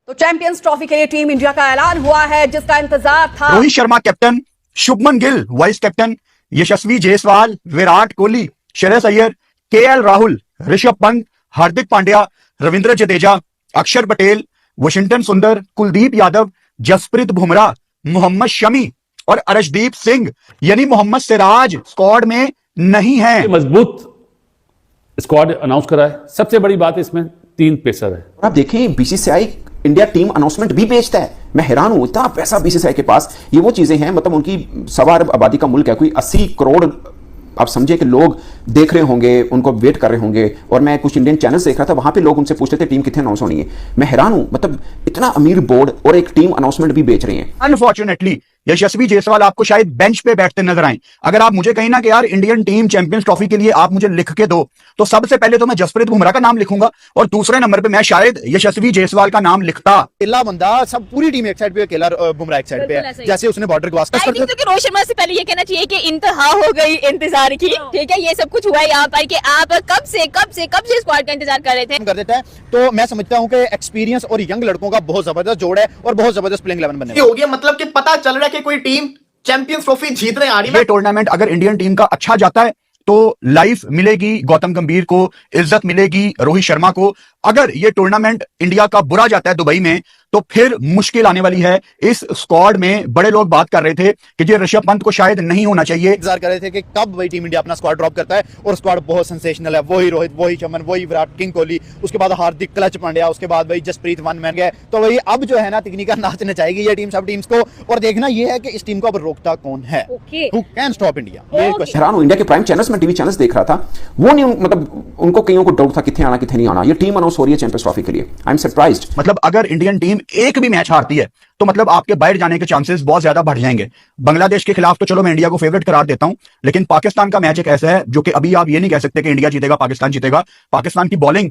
तो champions trophy के लिए टीम इंडिया का ऐलान हुआ है, जिसका इंतजार था। Rohit Sharma captain, Shubman Gill vice captain, Yashasvi Jaiswal, Virat Kohli, Shreyas Iyer, KL Rahul, Rishabh Pant, Hardik Pandya, Ravindra Jadeja, Axar Patel, Washington सुंदर, कुलदीप यादव, जसप्रीत बुमराह, मोहम्मद शमी और अर्शदीप सिंह यानी मोहम्मद सिराज स्क्वाड में नहीं है। मजबूत स्क्वाड अनाउंस करा है। सबसे बड़ी बात इसमें 3 पेसर है। आप देखें बीसीसीआई इंडिया टीम अनाउंसमेंट भी बेचता है। मैं हैरान हूं, इतना पैसा बीसीसीआई के पास। ये वो चीजें हैं, मतलब उनकी 1.25 अरब आबादी का मुल्क है, कोई 80 करोड़ आप समझे कि लोग देख रहे होंगे, उनको वेट कर रहे होंगे। और मैं कुछ इंडियन चैनल्स देख रहा था, वहां पे लोग उनसे पूछते थे टीम कितने अनाउंस होनी है। मैं हैरान हूं, मतलब इतना अमीर बोर्ड और एक टीम अनाउंसमेंट भी बेच रही है। अनफॉर्चुनेटली यशस्वी जायसवाल आपको शायद बेंच पे बैठते नजर आए। अगर आप मुझे कहीं ना कि यार इंडियन टीम चैंपियंस ट्रॉफी के लिए आप मुझे लिख के दो, तो सबसे पहले तो मैं जसप्रीत बुमराह का नाम लिखूंगा और दूसरे नंबर पे मैं शायद यशस्वी जायसवाल का नाम लिखता। अकेला बंदा, सब पूरी टीम एक साइड पे, अकेला बुमराह एक साइड पे है, जैसे उसने बॉर्डर क्रॉस कर दिया। क्योंकि रोहित शर्मा से पहले ये कहना चाहिए कि इंतहा हो गई इंतजार की। ठीक है, ये सब कुछ हुआ यहाँ पर कि आप कब से स्क्वाड का इंतजार कर रहे थे। कर देता है, तो मैं समझता हूँ कि एक्सपीरियंस और यंग लड़कों का बहुत जबरदस्त जोड़ है और बहुत जबरदस्त प्लेइंग 11 बनने हो गया। मतलब कि पता चल रहा है कि कोई टीम चैंपियंस ट्रॉफी जीतने आ रही है। ये टूर्नामेंट अगर इंडियन टीम का अच्छा जाता है तो लाइफ मिलेगी गौतम गंभीर को, इज्जत मिलेगी रोहित शर्मा को। अगर ये टूर्नामेंट इंडिया का बुरा जाता है दुबई में, तो फिर मुश्किल आने वाली है। इस स्क्वाड में बड़े लोग बात कर रहे थे कि ये ऋषभ पंत को शायद नहीं होना चाहिए। इंतजार कर रहे थे कि कब भाई टीम इंडिया अपना स्क्वाड ड्रॉप करता है, और स्क्वाड बहुत सेंसेशनल है। वही रोहित, वही शमन, वही विराट, किंग कोहली, उसके बाद हार्दिक, क्लच पांड्या, उसके बाद भाई जसप्रीत वन मैन गए। तो वही अब जो है ना तकनीका नाच नचाएगी ये टीम सब टीम्स को। और देखना ये है कि इस टीम को अब रोकता कौन है। Who can stop India. हैरान हूं, इंडिया के प्राइम चैनल्स में टीवी चैनल्स देख रहा था, वो नहीं, मतलब उनको कईयों को डाउट था कितने आना कितने नहीं आना। ये टीम अनाउंस हो रही है चैंपियंस ट्रॉफी के लिए। I am surprised. मतलब अगर इंडियन टीम एक भी मैच हारती है तो मतलब आपके बाहर जाने के चांसेस बहुत ज्यादा बढ़ जाएंगे। बांग्लादेश के खिलाफ तो चलो मैं इंडिया को फेवरेट करार देता हूं, लेकिन पाकिस्तान का मैच एक ऐसा है जो कि अभी आप ये नहीं कह सकते कि इंडिया जीतेगा, पाकिस्तान जीतेगा। पाकिस्तान की बॉलिंग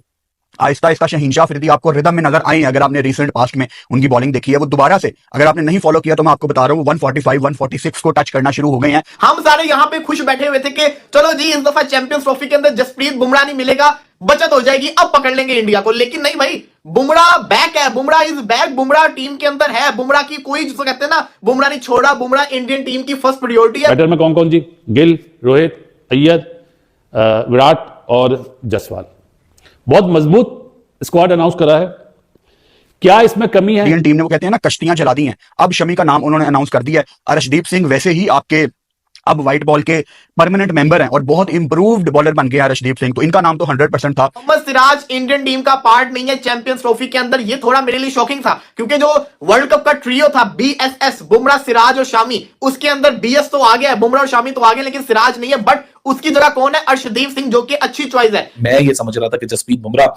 आहिस्ता आहिस्ता शहीनशाह अफरीदी आपको रिदम में नजर आई। अगर आपने रिसेंट पास्ट में उनकी बॉलिंग देखी है, वो दोबारा से अगर आपने नहीं फॉलो किया तो मैं आपको बता रहा हूं 145 146 को टच करना शुरू हो गए हैं। हम सारे यहाँ पे खुश बैठे हुए थे कि चलो जी इस दफा चैंपियंस ट्रॉफी के अंदर जसप्रीत बुमराह नहीं मिलेगा, बचत हो जाएगी, अब पकड़ लेंगे इंडिया को। लेकिन नहीं भाई, बुमराह बैक है, Bumrah is back, Bumrah team के अंदर है। बुमराह की कोई, जिसको कहते हैं ना, बुमराह नहीं छोड़ा, बुमराह इंडियन टीम की फर्स्ट प्रायोरिटी है। बैटर में कौन कौन जी? गिल, रोहित, अय्यर, विराट और जायसवाल। बहुत मजबूत स्क्वाड अनाउंस करा है। क्या इसमें कमी है? इंडियन टीम ने, वो कहते हैं ना, कश्तियां चला दी हैं। अब शमी का नाम उन्होंने अनाउंस कर दिया है। अर्शदीप सिंह वैसे ही आपके अब व्हाइट बॉल के परमानेंट मेंबर हैं और बहुत इंप्रूव्ड बॉलर बन गया अर्शदीप सिंह, तो इनका नाम तो 100% था। मोहम्मद सिराज इंडियन टीम का पार्ट नहीं है चैंपियंस ट्रॉफी के अंदर। ये थोड़ा मेरे लिए शॉकिंग था, क्योंकि जो वर्ल्ड कप का ट्रियो था बीएसएस, बुमराह, सिराज और शामी, उसके अंदर बीएस तो आ गया है, बुमराह और शामी तो आ गए, लेकिन सिराज नहीं है। बट उसकी जगह कौन है? अर्शदीप सिंह, जो कि अच्छी चॉइस है। मैं ये समझ रहा था कि जसप्रीत बुमराह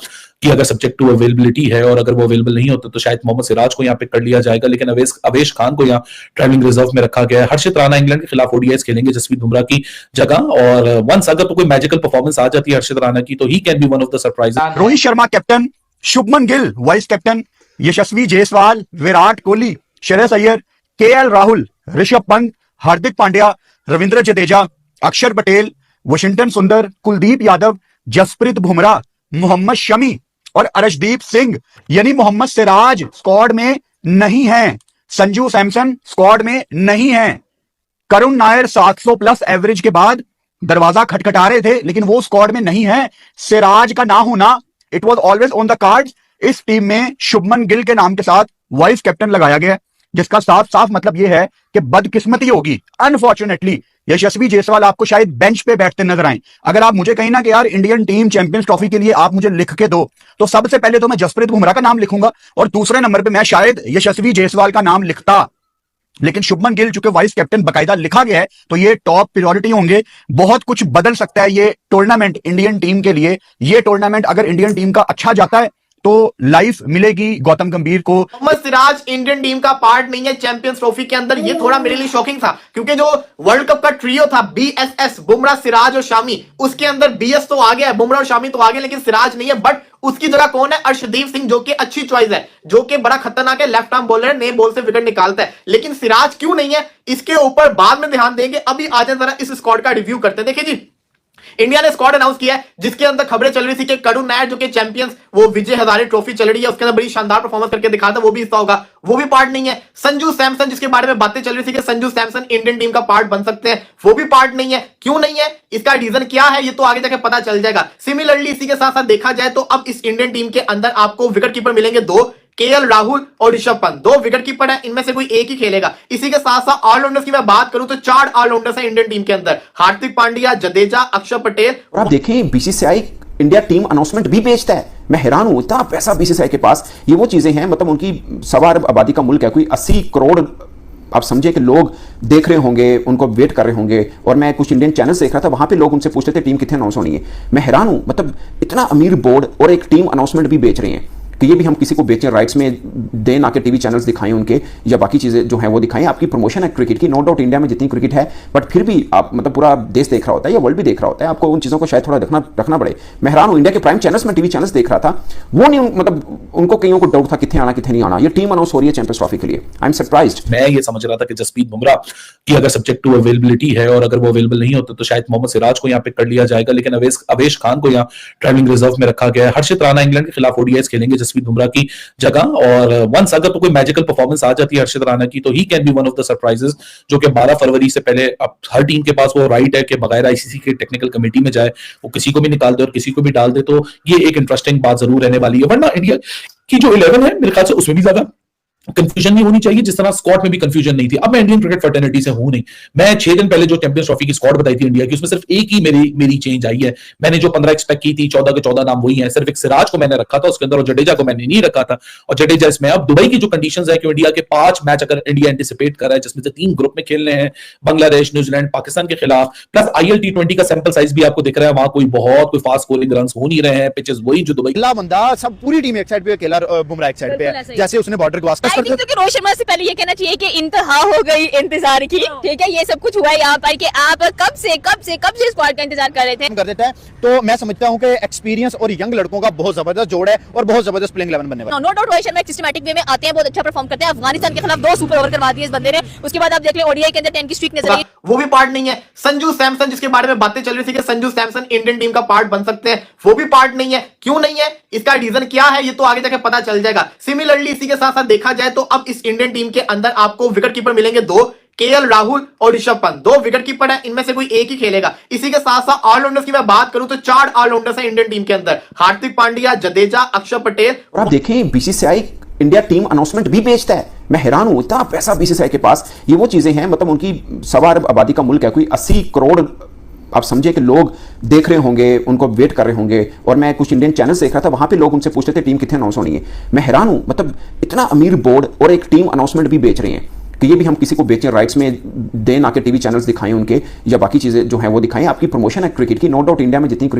की अगर सब्जेक्ट टू अवेलेबिलिटी है और अगर वो अवेलेबल नहीं होते तो शायद मोहम्मद सिराज को यहाँ पे कर लिया जाएगा, लेकिन अवेश खान को यहाँ ट्रैवलिंग रिजर्व में रखा गया है। हर्षित राणा इंग्लैंड के खिलाफ ओडीआईस खेलेंगे जसप्रीत बुमराह की जगह, और वंस अगर तो कोई मैजिकल परफॉर्मेंस आ जाती है हर्षित राणा की, तो he can be one of the surprises. Rohit Sharma captain, Shubman Gill vice captain, Yashasvi Jaiswal, Virat Kohli, Shreyas Iyer, KL Rahul, Rishabh Pant, Hardik Pandya, Ravindra Jadeja, Axar Patel, Washington सुंदर, कुलदीप यादव, जसप्रीत बुमराह, मोहम्मद शमी और अर्शदीप सिंह यानी मोहम्मद सिराज स्क्वाड में नहीं है। संजू सैमसन स्क्वाड में नहीं है। करुण नायर 700 प्लस एवरेज के बाद दरवाजा खटखटा रहे थे, लेकिन वो स्क्वाड में नहीं है। सिराज का ना होना it was always on the cards. इस टीम में शुभमन गिल के नाम के साथ वाइस कैप्टन लगाया गया, जिसका साफ साफ मतलब यह है कि बदकिस्मती होगी। अनफॉर्चुनेटली यशस्वी जायसवाल आपको शायद बेंच पे बैठते नजर आए। अगर आप मुझे कहीं ना कि यार इंडियन टीम चैंपियंस ट्रॉफी के लिए आप मुझे लिख के दो, तो सबसे पहले तो मैं जसप्रीत बुमराह का नाम लिखूंगा और दूसरे नंबर पे मैं शायद यशस्वी जायसवाल का नाम लिखता। लेकिन शुभमन गिल चूंकि वाइस कैप्टन बकायदा लिखा गया है, तो ये टॉप प्रायोरिटी होंगे। बहुत कुछ बदल सकता है ये टूर्नामेंट इंडियन टीम के लिए। ये टूर्नामेंट अगर इंडियन टीम का अच्छा जाता है तो लाइफ मिलेगी गौतम गंभीर को। मोहम्मद सिराज इंडियन टीम का पार्ट नहीं है चैंपियंस ट्रॉफी के अंदर। ये थोड़ा मेरे लिए शॉकिंग था, क्योंकि जो वर्ल्ड कप का ट्रियो था बीएसएस, बुमराह, सिराज और शामी, उसके अंदर बीएस तो आ गया है, बुमराह और शामी तो आ गए, लेकिन सिराज नहीं है। बट उसकी जगह कौन है? अर्शदीप सिंह, जो कि अच्छी चॉइस है, जो कि बड़ा खतरनाक है, लेफ्ट आर्म बॉलर है, नए बॉल से विकेट निकालता है। लेकिन सिराज क्यों नहीं है, इसके ऊपर बाद में ध्यान देंगे। अभी आ जाए जरा इस स्क्वाड का रिव्यू करते हैं। देखिए जी, इंडिया ने स्क्वाड अनाउंस किया है जिसके अंदर खबरें चल रही थी कि करुण नायर जो कि चैंपियंस वो विजय हजारे ट्रॉफी चल रही है उसके अंदर बड़ी शानदार परफॉर्मेंस करके दिखा था, वो भी हिस्सा होगा, वो भी पार्ट नहीं है। संजू सैमसन जिसके बारे में बातें चल रही थी कि संजू सैमसन इंडियन टीम का पार्ट बन सकते हैं, वो भी पार्ट नहीं है। क्यों नहीं है, इसका रीजन क्या है, ये तो आगे जाके पता चल जाएगा। सिमिलरली इसी के साथ साथ देखा जाए तो अब इस इंडियन टीम के अंदर आपको विकेट कीपर मिलेंगे दो, केएल राहुल और ऋषभ पंत, दो विकेट कीपर है, इनमें से कोई एक ही खेलेगा। इसी के साथ साथ ऑलराउंडर्स की मैं बात करूं तो 4 ऑलराउंडर्स हैं इंडियन टीम के अंदर, हार्दिक पांड्या, जडेजा, अक्षर पटेल। और आप देखें बीसीसीआई इंडिया टीम अनाउंसमेंट भी बेचता है। मैं हैरान हूं, इतना पैसा बीसीसीआई के पास। ये वो चीजें हैं, मतलब उनकी 1.25 अरब आबादी का मुल्क है, कोई 80 करोड़ आप समझे कि लोग देख रहे होंगे, उनको वेट कर रहे होंगे। और मैं कुछ इंडियन चैनल्स देख रहा था, वहां पे लोग उनसे पूछते थे टीम कितने अनाउंस होनी है। मैं हैरान हूं, मतलब इतना अमीर बोर्ड और एक टीम अनाउंसमेंट भी बेच रहे हैं कि ये भी हम किसी को बेचें, राइट्स में दें, ना कि टीवी चैनल्स दिखाएं उनके, या बाकी चीजें जो हैं वो दिखाएं। आपकी प्रमोशन है क्रिकेट की, नो डाउट इंडिया में जितनी क्रिकेट है, बट फिर भी आप मतलब पूरा देश देख रहा होता है या वर्ल्ड भी देख रहा होता है, आपको उन चीजों को शायद थोड़ा रखना पड़े। मैं हैरान हूं, इंडिया के प्राइम चैनल्स में टीवी चैनल्स देख रहा था, वो नहीं, मतलब उनको कईयों को डाउट था कितने आना कितने नहीं आना। ये टीम अनाउंस हो रही है चैंपियंस ट्रॉफी के लिए, आई एम सरप्राइज्ड। मैं ये समझ रहा था कि जसप्रीत बुमराह की अगर सब्जेक्ट टू अवेलेबिलिटी है और अगर वो अवेलेबल नहीं होता तो शायद मोहम्मद सिराज को यहाँ पे कर लिया जाएगा, लेकिन अवेश खान को यहाँ ट्रैवलिंग रिजर्व में रखा गया है। हर्षित राणा इंग्लैंड के खिलाफ ओडीआईस खेलेंगे जसप्रीत बुमराह की जगह, और वंस अगर तो कोई मैजिकल परफॉर्मेंस आ जाती है हर्षित राणा की तो he can be one of the surprises, जो कि 12 फरवरी से पहले अब हर टीम के पास वो राइट है कि बगैर आईसीसी के टेक्निकल कमेटी में जाए, वो किसी को भी निकाल दे और किसी को भी डाल दे। तो ये एक इंटरेस्टिंग बात जरूर रहने वाली है। वरना इंडिया की जो 11 है मेरे ख्याल से उसमें भी ज्यादा कंफ्यूजन नहीं होनी चाहिए जिस तरह स्क्वाड में भी कंफ्यूजन नहीं थी। अब मैं इंडियन क्रिकेट फर्टर्निटी से हूं नहीं, मैं 6 दिन पहले जो चैंपियंस ट्रॉफी की स्क्वाड बताई थी इंडिया की, उसमें सिर्फ एक ही मेरी चेंज आई है। मैंने जो 15 एक्सपेक्ट की थी, 14 के 14 नाम वही हैं, सिर्फ एक सिराज को मैंने रखा था उसके अंदर और जडेजा को मैंने नहीं रखा था। और जडेजा इसमें अब दुबई की जो कंडीशंस है कि इंडिया के 5 मैच अगर इंडिया एंटिसिपेट कर रहा है जिसमें से 3 ग्रुप में खेलने हैं, बांग्लादेश, न्यूजीलैंड, पाकिस्तान के खिलाफ, प्लस आईएल T20 का सैंपल साइज भी आपको दिख रहा है, वहां कोई फास्ट स्कोरिंग रन हो नहीं रहे हैं, पिचेस वही जो दुबई। अकेला बंदा, सब पूरी टीम एक साइड पे, अकेला बुमराह एक साइड पे है, जैसे उसने बॉर्डर क्रॉस कर दिया। रोहित शर्मा से पहले ये कहना चाहिए कि इंतहा हो गई इंतजार की, ठीक है, ये सब कुछ हुआ यहाँ पर कि आप कब से स्क्वाड का इंतजार कर रहे थे। कर देता है तो मैं समझता हूँ कि एक्सपीरियंस और यंग लड़कों का बहुत जबरदस्त जोड़ है और बहुत जबरदस्त प्लेइंग 11 बनने वाला है। नो डाउट रोहित शर्मा एक सिस्टमैटिक वे में आते हैं, बहुत अच्छा परफॉर्म करते हैं। अफगानिस्तान के खिलाफ 2 सुपर ओवर करवा दिए इस बंदे ने, उसके बाद आप देख लें ओडीआई के अंदर 10 की स्ट्रीक नजर आई, वो भी पार्ट नहीं है। संजू सैमसन जिसके बारे में बातें चल रही थी कि संजू सैमसन इंडियन टीम का पार्ट बन सकते हैं, वो भी पार्ट नहीं है। क्यों नहीं है, इसका रीजन क्या है, ये तो आगे जाके पता चल जाएगा। सिमिलरली इसी के साथ साथ देखा जाए तो अब इस इंडियन टीम के अंदर आपको विकेट कीपर मिलेंगे दो, केएल राहुल और ऋषभ पंत, दो विकेट कीपर है, इनमें से कोई एक ही खेलेगा। इसी के साथ साथ ऑलराउंडर्स की मैं बात करूं तो 4 ऑलराउंडर्स हैं इंडियन टीम के अंदर, हार्दिक पांड्या, जडेजा, अक्षर पटेल। और आप देखें बीसीसीआई इंडिया टीम अनाउंसमेंट भी बेचता है। मैं हैरान हूं, इतना पैसा बीसीसीआई के पास। ये वो चीजें हैं, मतलब उनकी 1.25 अरब आबादी का मुल्क है, कोई 80 करोड़ आप समझे कि लोग देख रहे होंगे, उनको वेट कर रहे होंगे। और मैं कुछ इंडियन चैनल्स देख रहा था, वहां पे लोग उनसे पूछते थे टीम कितने अनाउंस होनी है। मैं हैरान हूं, मतलब इतना अमीर बोर्ड और एक टीम अनाउंसमेंट भी बेच रहे हैं कि ये भी हम किसी को बेचें, राइट्स में दें, ना कि टीवी चैनल्स दिखाएं उनके, या बाकी चीजें जो हैं वो दिखाएं। आपकी प्रमोशन है क्रिकेट की, नो डाउट इंडिया में जितनी